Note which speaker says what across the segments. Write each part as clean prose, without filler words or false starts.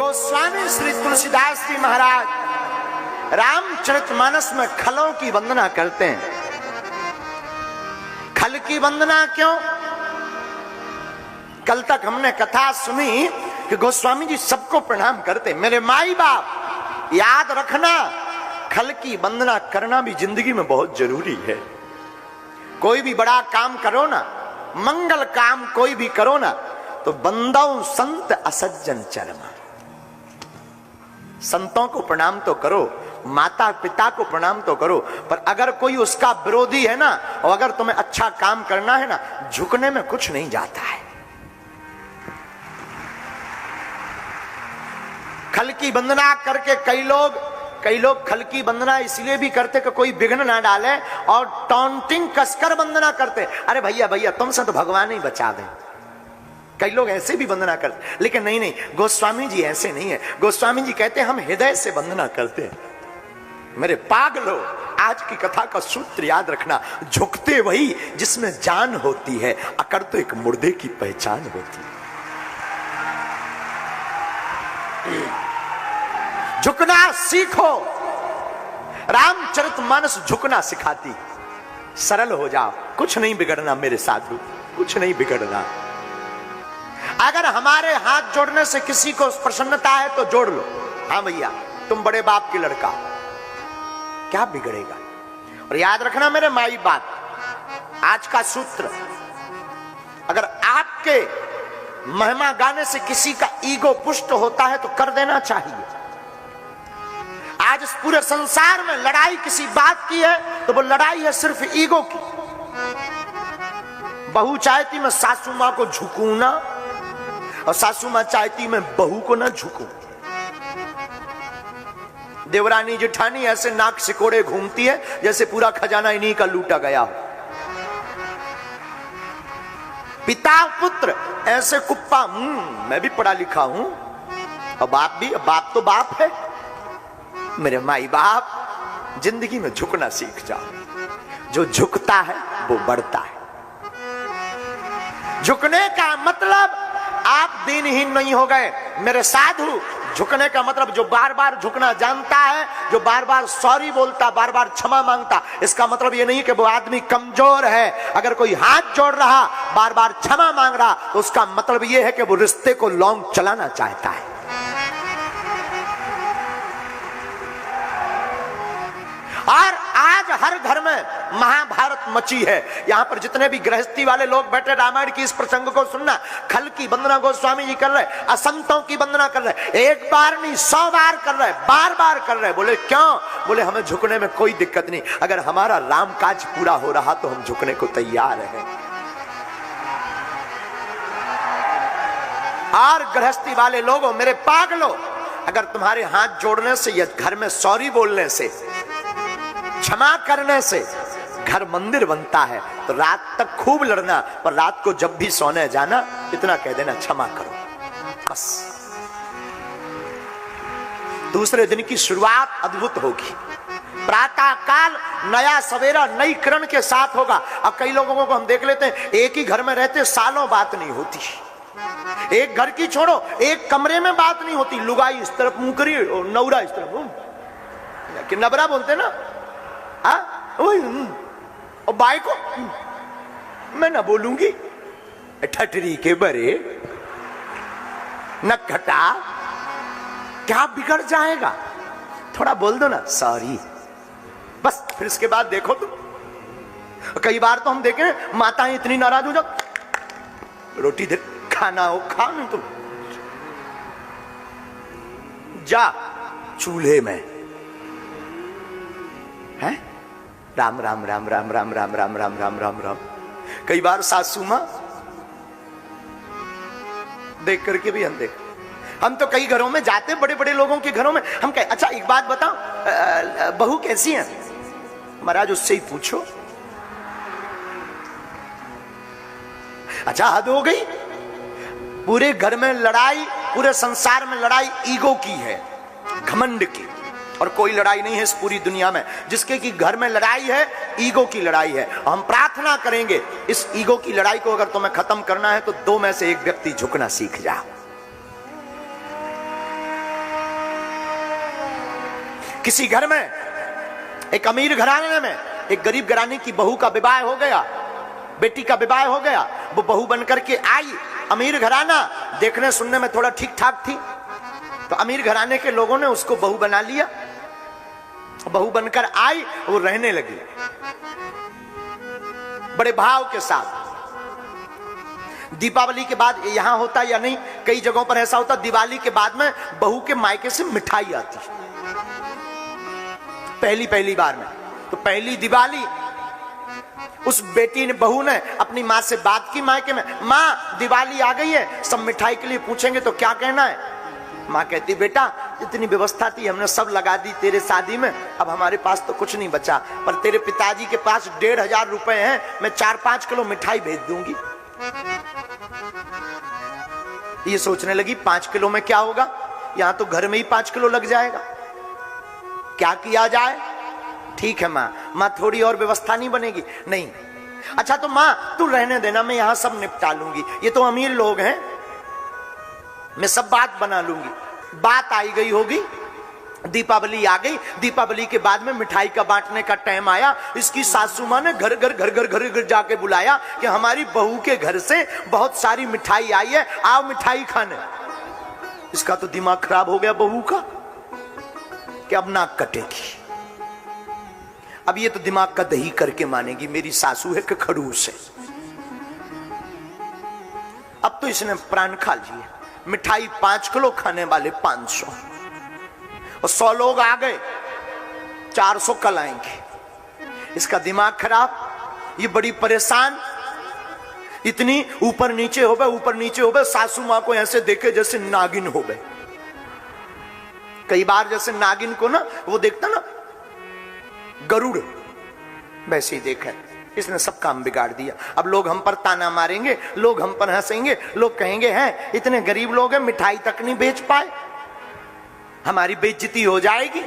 Speaker 1: गोस्वामी श्री तुलसीदास जी महाराज रामचरितमानस में खलों की वंदना करते हैं। खल की वंदना क्यों? कल तक हमने कथा सुनी कि गोस्वामी जी सबको प्रणाम करते। मेरे माई बाप याद रखना, खल की वंदना करना भी जिंदगी में बहुत जरूरी है। कोई भी बड़ा काम करो ना, मंगल काम कोई भी करो ना, तो बंदाओं संत असज्जन चरमा। संतों को प्रणाम तो करो, माता पिता को प्रणाम तो करो, पर अगर कोई उसका विरोधी है ना, और अगर तुम्हें अच्छा काम करना है ना, झुकने में कुछ नहीं जाता है। खल की वंदना करके कई लोग खल की वंदना इसलिए भी करते कि कोई विघ्न ना डाले, और टॉन्टिंग कसकर वंदना करते। अरे भैया तुमसे तो भगवान ही बचा दे। कई लोग ऐसे भी वंदना करते, लेकिन नहीं, गोस्वामी जी ऐसे नहीं है। गोस्वामी जी कहते हैं हम हृदय से वंदना करते हैं। मेरे पागलो, आज की कथा का सूत्र याद रखना, झुकते वही जिसमें जान होती है, अकड़ तो एक मुर्दे की पहचान होती है। झुकना सीखो। रामचरितमानस झुकना सिखाती। सरल हो जाओ, कुछ नहीं बिगड़ना मेरे साधु, कुछ नहीं बिगड़ना। अगर हमारे हाथ जोड़ने से किसी को प्रसन्नता है तो जोड़ लो। हाँ भैया, तुम बड़े बाप की लड़का, क्या बिगड़ेगा? और याद रखना मेरे माई बाप, आज का सूत्र, अगर आपके महिमा गाने से किसी का ईगो पुष्ट होता है तो कर देना चाहिए। आज इस पूरे संसार में लड़ाई किसी बात की है तो वो लड़ाई है सिर्फ ईगो की। बहू चाहती मैं सासू मां को झुकूं ना, और सासू मां चाहती मैं बहू को ना झुकूं। देवरानी जेठानी ऐसे नाक सिकोड़े घूमती है जैसे पूरा खजाना इन्हीं का लूटा गया हो। पिता पुत्र ऐसे कुप्पा, मैं भी पढ़ा लिखा हूं, और बाप भी, बाप तो बाप है। मेरे माई बाप, जिंदगी में झुकना सीख जाओ। जो झुकता है वो बढ़ता है। झुकने का मतलब आप दीनहीन नहीं हो गए मेरे साधु। झुकने का मतलब जो बार बार झुकना जानता है, जो बार बार सॉरी बोलता, बार बार क्षमा मांगता, इसका मतलब ये नहीं कि वो आदमी कमजोर है। अगर कोई हाथ जोड़ रहा, बार बार क्षमा मांग रहा, तो उसका मतलब ये है कि वो रिश्ते को लॉन्ग चलाना चाहता है। और आज हर घर में महाभारत मची है। यहां पर जितने भी गृहस्थी वाले लोग बैठे, रामायण की इस प्रसंग को सुनना। खल की वंदना गोस्वामी जी कर रहे, असंतों की वंदना कर रहे। एक बार नहीं, 100 बार कर रहे, बार बार कर रहे। बोले क्यों? बोले हमें झुकने में कोई दिक्कत नहीं। अगर हमारा राम काज पूरा हो रहा तो हम झुकने को तैयार हैं। और गृहस्थी वाले लोगों, मेरे पागलों, अगर तुम्हारे हाथ जोड़ने से या घर में सॉरी बोलने से, क्षमा करने से घर मंदिर बनता है, तो रात तक खूब लड़ना, पर रात को जब भी सोने जाना इतना कह देना क्षमा करो, बस। दूसरे दिन की शुरुआत अद्भुत होगी। प्रातः काल नया सवेरा नई किरण के साथ होगा। अब कई लोगों को हम देख लेते हैं, एक ही घर में रहते सालों बात नहीं होती। एक घर की छोड़ो, एक कमरे में बात नहीं होती। लुगाई इस तरफ मुंह करी और नौरा इस तरफ, कि नबरा बोलते ना, और बाई को मैं ना बोलूंगी, ठटरी के बरे नखटा, क्या बिगड़ जाएगा? थोड़ा बोल दो ना सॉरी, बस। फिर इसके बाद देखो तुम, कई बार तो हम देखे माताएं इतनी नाराज हो जाओ, रोटी दे, खाना हो खा नहीं, तुम जा चूल्हे में है। राम राम राम राम राम राम राम राम राम राम राम। कई बार सासू मां देख करके भी हम देख, हम तो कई घरों में जाते, बड़े बड़े लोगों के घरों में, हम कहे अच्छा एक बात बताओ, बहू कैसी है? महाराज उससे ही पूछो। अच्छा हद हो गई। पूरे घर में लड़ाई, पूरे संसार में लड़ाई ईगो की है, घमंड की। और कोई लड़ाई नहीं है इस पूरी दुनिया में जिसके कि घर में लड़ाई है, ईगो की लड़ाई है। हम प्रार्थना करेंगे इस ईगो की लड़ाई को अगर तुम्हें खत्म करना है तो 2 में से एक व्यक्ति झुकना सीख जा। किसी घर में, एक अमीर घराने में एक गरीब घराने की बहू का विवाह हो गया, बेटी का विवाह हो गया। वो बहू बनकर के आई। अमीर घराना देखने सुनने में थोड़ा ठीक ठाक थी, तो अमीर घराने के लोगों ने उसको बहू बना लिया। बहू बनकर आई, वो रहने लगी बड़े भाव के साथ। दीपावली के बाद, यहां होता या नहीं, कई जगहों पर ऐसा होता, दिवाली के बाद में बहू के मायके से मिठाई आती पहली बार में। तो पहली दिवाली उस बेटी ने, बहू ने अपनी माँ से बात की मायके में, माँ दिवाली आ गई है, सब मिठाई के लिए पूछेंगे तो क्या कहना है? माँ कहती, बेटा इतनी व्यवस्था थी, हमने सब लगा दी तेरे शादी में, अब हमारे पास तो कुछ नहीं बचा, पर तेरे पिताजी के पास 1500 रुपए हैं, मैं 4-5 किलो मिठाई भेज दूंगी। ये सोचने लगी 5 किलो में क्या होगा, यहां तो घर में ही 5 किलो लग जाएगा, क्या किया जाए? ठीक है माँ थोड़ी और व्यवस्था नहीं बनेगी? नहीं। अच्छा तो माँ तू रहने देना, मैं यहां सब निपटा लूंगी, ये तो अमीर लोग हैं, मैं सब बात बना लूंगी। बात आई गई होगी, दीपावली आ गई। दीपावली के बाद में मिठाई का बांटने का टाइम आया। इसकी सासू माँ ने घर घर जाके बुलाया कि हमारी बहू के घर से बहुत सारी मिठाई आई है, आओ मिठाई खाने। इसका तो दिमाग खराब हो गया बहू का कि अब नाक कटेगी। अब ये तो दिमाग का दही करके मानेगी, मेरी सासू है कि खड़ूस है। अब तो इसने प्राण खा लिए। मिठाई 5 किलो, खाने वाले 500, और 100 लोग आ गए, 400 कल आएंगे। इसका दिमाग खराब, ये बड़ी परेशान, इतनी ऊपर नीचे हो गए। सासू मां को ऐसे देखे जैसे नागिन हो गए। कई बार जैसे नागिन को ना वो देखता ना गरुड़, वैसे ही देखा। इसने सब काम बिगाड़ दिया। अब लोग हम पर ताना मारेंगे, लोग हम पर हंसेंगे, लोग कहेंगे हैं इतने गरीब लोग हैं, मिठाई तक नहीं बेच पाए, हमारी बेइज्जती हो जाएगी।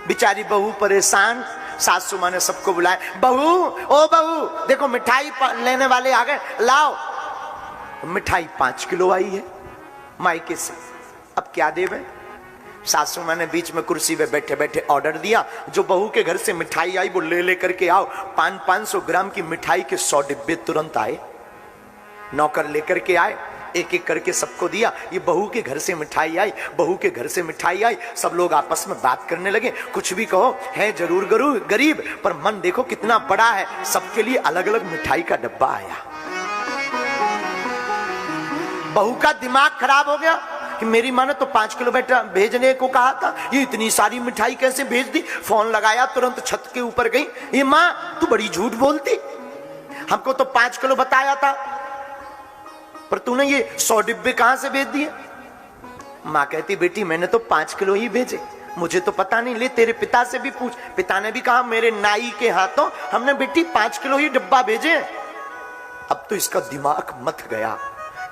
Speaker 1: बेचारी बहू परेशान। सासू मां ने सबको बुलाया, बहू ओ बहू देखो मिठाई लेने वाले आ गए, लाओ। मिठाई 5 किलो आई है मायके से, अब क्या देवे? सासू मां ने बीच में कुर्सी पे बैठे बैठे ऑर्डर दिया, जो बहू के घर से मिठाई आई वो ले करके आओ। 500 ग्राम की मिठाई के 100 डिब्बे तुरंत आए। नौकर लेकर के आए, एक एक करके सबको दिया। ये बहू के घर से मिठाई आई, बहू के घर से मिठाई आई। सब लोग आपस में बात करने लगे। कुछ भी कहो, है जरूर गरीब, पर मन देखो कितना बड़ा है, सबके लिए अलग अलग मिठाई का डब्बा आया। बहू का दिमाग खराब हो गया कि मेरी माँ ने तो 5 किलो बेटा भेजने को कहा था, ये इतनी सारी मिठाई कैसे भेज दी? फोन लगाया, तुरंत छत के ऊपर गई। ये माँ तू बड़ी झूठ बोलती, हमको तो 5 किलो बताया था, पर तूने ये 100 डिब्बे कहां से भेज दिए? माँ कहती, बेटी मैंने तो 5 किलो ही भेजे, मुझे तो पता नहीं, ले तेरे पिता से भी पूछ। पिता ने भी कहा मेरे नाई के हाथों हमने बेटी 5 किलो ही डिब्बा भेजे। अब तो इसका दिमाग मत गया।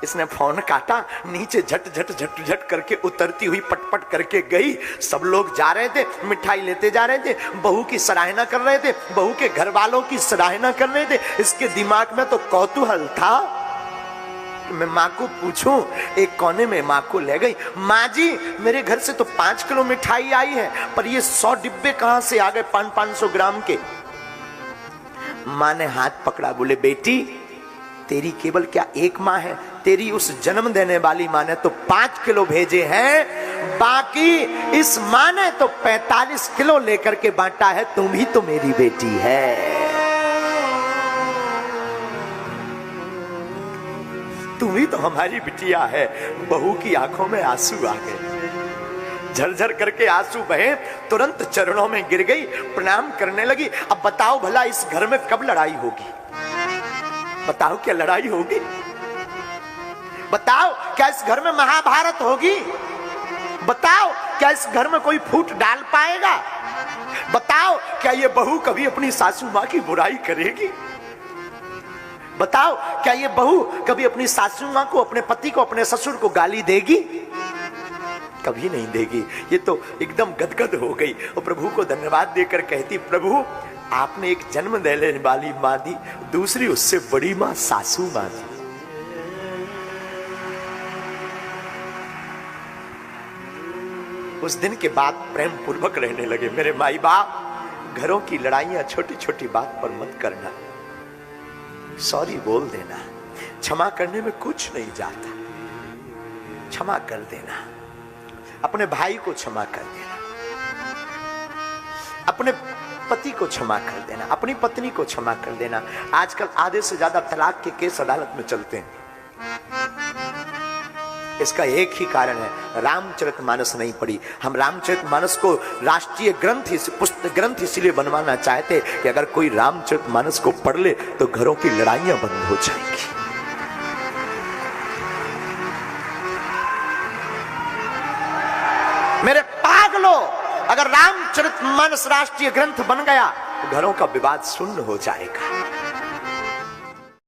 Speaker 1: इसने फोन काटा, नीचे झट करके उतरती हुई पटपट करके गई। सब लोग जा रहे थे, मिठाई लेते जा रहे थे, बहू की सराहना कर रहे थे, बहू के घर वालों की सराहना कर रहे थे। इसके दिमाग में तो कौतूहल था, मैं माँ को पूछूं। एक कोने में माँ को ले गई, माँ जी मेरे घर से तो 5 किलो मिठाई आई है, पर ये 100 डिब्बे कहां से आ गए 500 ग्राम के? माँ ने हाथ पकड़ा, बोले बेटी तेरी केवल क्या एक माँ है, तेरी उस जन्म देने वाली माँ ने तो 5 किलो भेजे हैं, बाकी इस माँ ने तो 45 किलो लेकर के बांटा है, तुम ही तो मेरी बेटी है, तुम ही तो हमारी बिटिया है। बहू की आंखों में आंसू आ गए, झरझर करके आंसू बहे, तुरंत चरणों में गिर गई, प्रणाम करने लगी। अब बताओ भला इस घर में कब लड़ाई होगी? बताओ क्या लड़ाई होगी? बताओ क्या इस घर में महाभारत होगी? बताओ क्या इस घर में कोई फूट डाल पाएगा? बताओ क्या ये बहू कभी अपनी सासू माँ की बुराई करेगी? बताओ क्या ये बहू कभी अपनी सासू माँ को, अपने पति को, अपने ससुर को गाली देगी? कभी नहीं देगी। ये तो एकदम गदगद हो गई और प्रभु को धन्यवाद देकर कहती, प्रभु आपने एक जन्म देने वाली माँ दी, दूसरी उससे बड़ी माँ सासू माँ दी। उस दिन के बाद प्रेम पूर्वक रहने लगे। मेरे माई बाप, घरों की लड़ाइयां छोटी छोटी बात पर मत करना, सॉरी बोल देना, क्षमा करने में कुछ नहीं जाता, क्षमा कर देना, अपने भाई को क्षमा कर देना, अपने पति को क्षमा कर देना, अपनी पत्नी को क्षमा कर देना। आजकल आधे से ज्यादा तलाक के केस अदालत में चलते हैं। इसका एक ही कारण है, रामचरितमानस नहीं पढ़ी। हम रामचरितमानस को राष्ट्रीय ग्रंथ इसलिए बनवाना चाहते कि अगर कोई रामचरितमानस को पढ़ ले तो घरों की लड़ाइयां बंद हो जाएंगी। मेरे पागलों, अगर रामचरितमानस राष्ट्रीय ग्रंथ बन गया तो घरों का विवाद शून्य हो जाएगा।